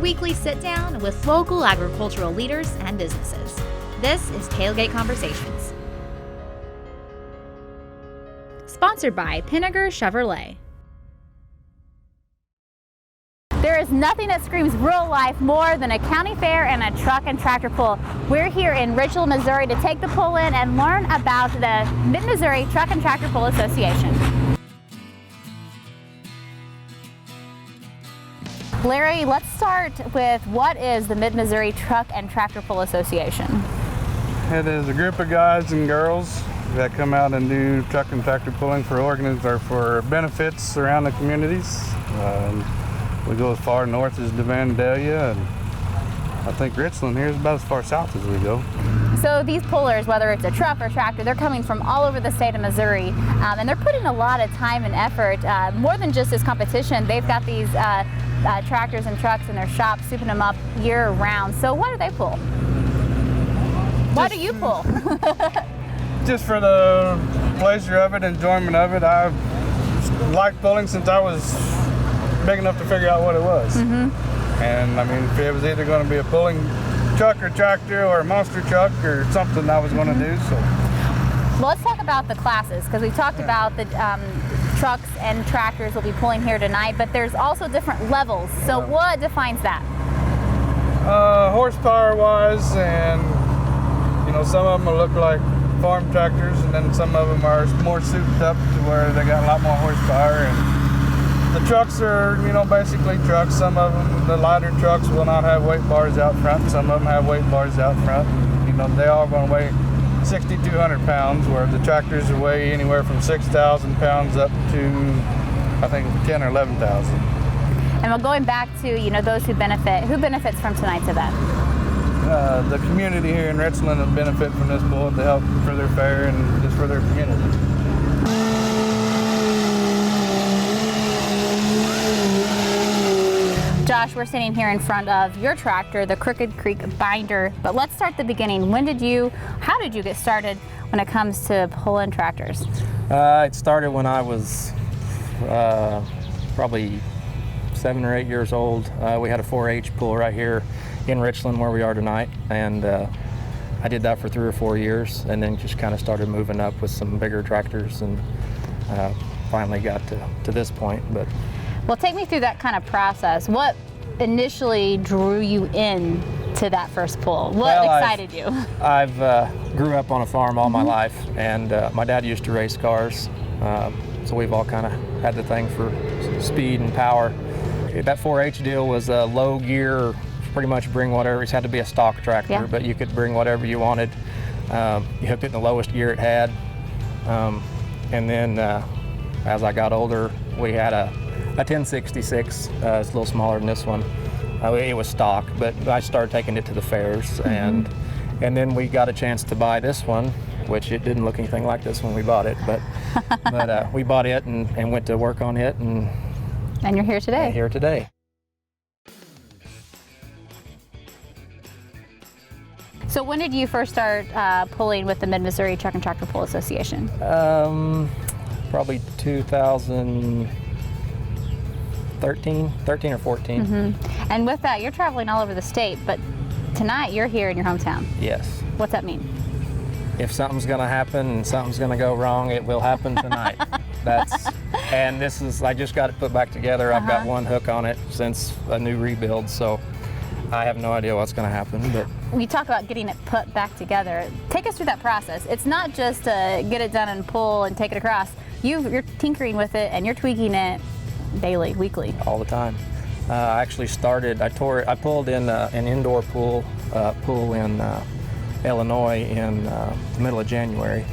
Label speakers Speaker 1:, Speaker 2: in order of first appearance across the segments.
Speaker 1: weekly sit-down with local agricultural leaders and businesses. This is Tailgate Conversations. Sponsored by Pinnaker Chevrolet.
Speaker 2: There is nothing that screams real life more than a county fair and a truck and tractor pull. We're here in Richland, Missouri to take the pull in and learn about the Mid-Missouri Truck and Tractor Pull Association. Larry, let's start with what is the Mid-Missouri Truck and Tractor Pull Association?
Speaker 3: It is a group of guys and girls that come out and do truck and tractor pulling for benefits around the communities. We go as far north as Vandalia, and I think Richland here is about as far south as we go.
Speaker 2: So these pullers, whether it's a truck or tractor, they're coming from all over the state of Missouri, and they're putting a lot of time and effort. More than just this competition, they've got these tractors and trucks in their shop, souping them up year round. So why do they pull? Why do you pull?
Speaker 3: Just for the pleasure of it, enjoyment of it. I've liked pulling since I was big enough to figure out what it was. And I mean, if it was either going to be a pulling truck or tractor or a monster truck or something I was going to do. So,
Speaker 2: well, let's talk about the classes, because we've talked about the trucks and tractors will be pulling here tonight, but there's also different levels. So what defines that?
Speaker 3: Horsepower wise, and you know, some of them will look like farm tractors, and then some of them are more souped up to where they got a lot more horsepower. And the trucks are, you know, basically trucks. Some of them, the lighter trucks, will not have weight bars out front. Some of them have weight bars out front. You know, they all going to weigh 6,200 pounds, where the tractors will weigh anywhere from 6,000 pounds up to, I think, 10 or 11,000.
Speaker 2: And we're going back to, you know, those who benefit. Who benefits from tonight's event?
Speaker 3: The community here in Richland will benefit from this pull to help for their fair and just for their community.
Speaker 2: Josh, we're sitting here in front of your tractor, the Crooked Creek Binder, but let's start at the beginning. How did you get started when it comes to pulling tractors?
Speaker 4: It started when I was probably 7 or 8 years old. We had a 4-H pull right here in Richland where we are tonight, and I did that for 3 or 4 years, and then just kind of started moving up with some bigger tractors, and finally got to this point. But
Speaker 2: well, take me through that kind of process. What initially drew you in to that first pull? What excited you?
Speaker 4: I've grew up on a farm all my life, and my dad used to race cars, so we've all kind of had the thing for speed and power. That 4-H deal was a low gear, pretty much bring whatever. It had to be a stock tractor, but you could bring whatever you wanted. You hooked it in the lowest gear it had, and then as I got older, we had a 1066. It's a little smaller than this one. It was stock, but I started taking it to the fairs, and then we got a chance to buy this one, which it didn't look anything like this when we bought it, but we bought it and went to work on it, and
Speaker 2: you're here today.
Speaker 4: Here today.
Speaker 2: So when did you first start pulling with the Mid-Missouri Truck and Tractor Pull Association?
Speaker 4: Probably 13 or 14.
Speaker 2: And with that, you're traveling all over the state, but tonight you're here in your hometown.
Speaker 4: Yes.
Speaker 2: What's that mean?
Speaker 4: If something's going to happen and something's going to go wrong, it will happen tonight. And this is, I just got it put back together. I've got one hook on it since a new rebuild, so I have no idea what's going to happen. But
Speaker 2: we talk about getting it put back together. Take us through that process. It's not just to get it done and pull and take it across. You're tinkering with it and you're tweaking it daily, weekly.
Speaker 4: All the time. I actually started, I pulled in an indoor pool in Illinois in the middle of January.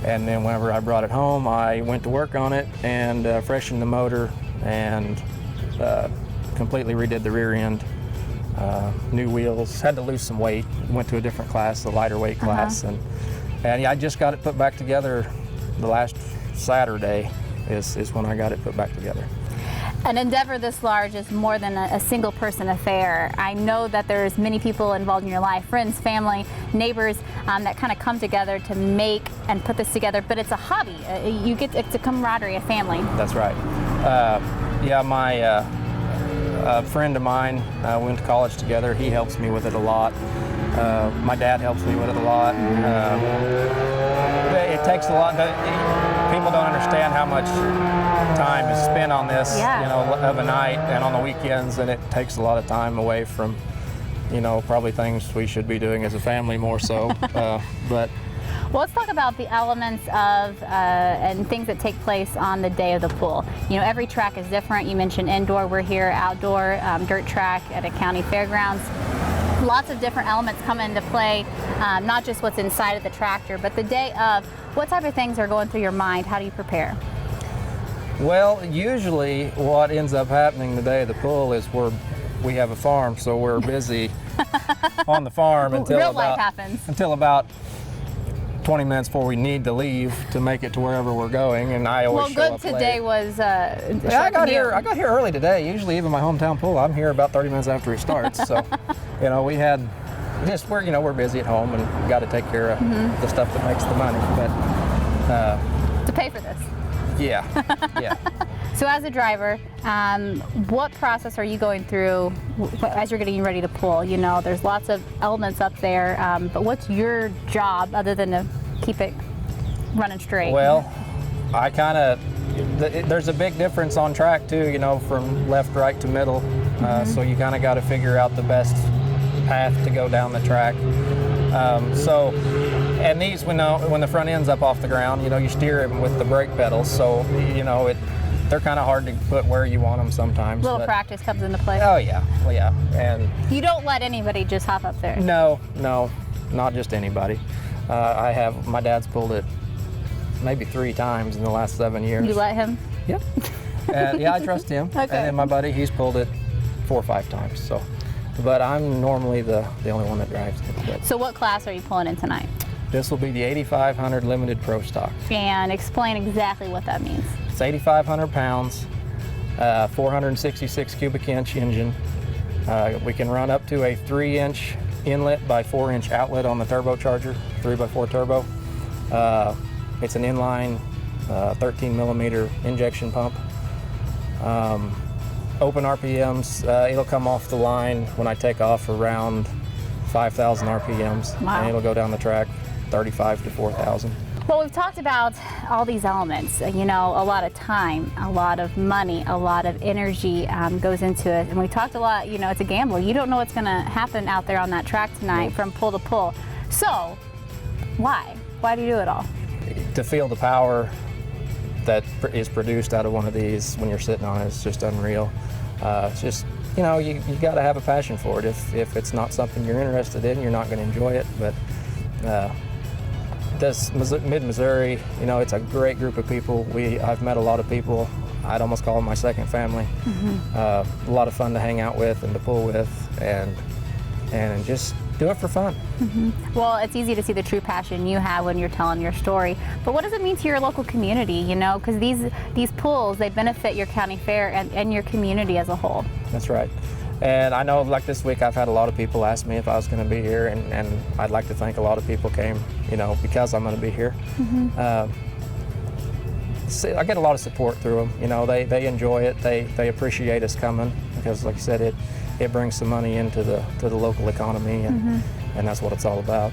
Speaker 4: And then whenever I brought it home, I went to work on it and freshened the motor and completely redid the rear end. New wheels, had to lose some weight, went to a different class, the lighter weight class. And yeah, I just got it put back together the last Saturday is when I got it put back together.
Speaker 2: An endeavor this large is more than a single person affair. I know that there's many people involved in your life, friends, family, neighbors, that kind of come together to make and put this together, but it's a hobby. It's a camaraderie, a family.
Speaker 4: That's right. Yeah, my a friend of mine, we went to college together. He helps me with it a lot. My dad helps me with it a lot. It takes a lot. People don't understand how much time is spent on this, of a night and on the weekends, and it takes a lot of time away from, probably things we should be doing as a family more so. But
Speaker 2: well, let's talk about the elements of and things that take place on the day of the pool. Every track is different. You mentioned indoor. We're here outdoor, dirt track at a county fairgrounds. Lots of different elements come into play, not just what's inside of the tractor, but the day of. What type of things are going through your mind? How do you prepare?
Speaker 4: Well, usually what ends up happening the day of the pool is we have a farm, so we're busy on the farm
Speaker 2: Real life happens.
Speaker 4: Until about 20 minutes before we need to leave to make it to wherever we're going, and I always show up late.
Speaker 2: Today was
Speaker 4: I got here early today. Usually, even my hometown pool, I'm here about 30 minutes after it starts. So, we had we're busy at home and got to take care of the stuff that makes the money. But
Speaker 2: to pay for this.
Speaker 4: Yeah.
Speaker 2: So as a driver, what process are you going through as you're getting ready to pull? There's lots of elements up there, but what's your job other than to keep it running straight?
Speaker 4: Well, there's a big difference on track too, from left, right to middle. So you kind of got to figure out the best path to go down the track. And these, when the front end's up off the ground, you steer them with the brake pedals. So, they're kind of hard to put where you want them sometimes.
Speaker 2: A little practice comes into play.
Speaker 4: Oh yeah, well yeah. And
Speaker 2: you don't let anybody just hop up there.
Speaker 4: No, not just anybody. My dad's pulled it maybe 3 times in the last 7 years.
Speaker 2: You let him?
Speaker 4: Yep. Yeah, I trust him.
Speaker 2: Okay.
Speaker 4: And then my buddy, he's pulled it 4 or 5 times. So, but I'm normally the only one that drives it.
Speaker 2: So what class are you pulling in tonight?
Speaker 4: This will be the 8500 Limited Pro Stock.
Speaker 2: And explain exactly what that means.
Speaker 4: It's 8,500 pounds, 466 cubic inch engine. We can run up to a 3-inch inlet by 4-inch outlet on the turbocharger, 3x4 turbo. It's an inline 13 millimeter injection pump. Open RPMs, it'll come off the line when I take off around 5,000 RPMs.
Speaker 2: Wow.
Speaker 4: And it'll go down the track 35 to 4,000.
Speaker 2: Well, we've talked about all these elements, a lot of time, a lot of money, a lot of energy goes into it. And we talked a lot, it's a gamble. You don't know what's going to happen out there on that track tonight from pull to pull. So, why? Why do you do it all?
Speaker 4: To feel the power that is produced out of one of these when you're sitting on it is just unreal. It's just, you got to have a passion for it. If it's not something you're interested in, you're not going to enjoy it. But this mid-Missouri, it's a great group of people. I've met a lot of people. I'd almost call them my second family. A lot of fun to hang out with and to pull with, and just do it for fun.
Speaker 2: Well, it's easy to see the true passion you have when you're telling your story. But what does it mean to your local community? Because these pools, they benefit your county fair and your community as a whole.
Speaker 4: That's right. And I know, like this week, I've had a lot of people ask me if I was going to be here, and I'd like to think a lot of people came, because I'm going to be here. I get a lot of support through them. They enjoy it. They appreciate us coming because, like you said, it brings some money into the local economy, and that's what it's all about.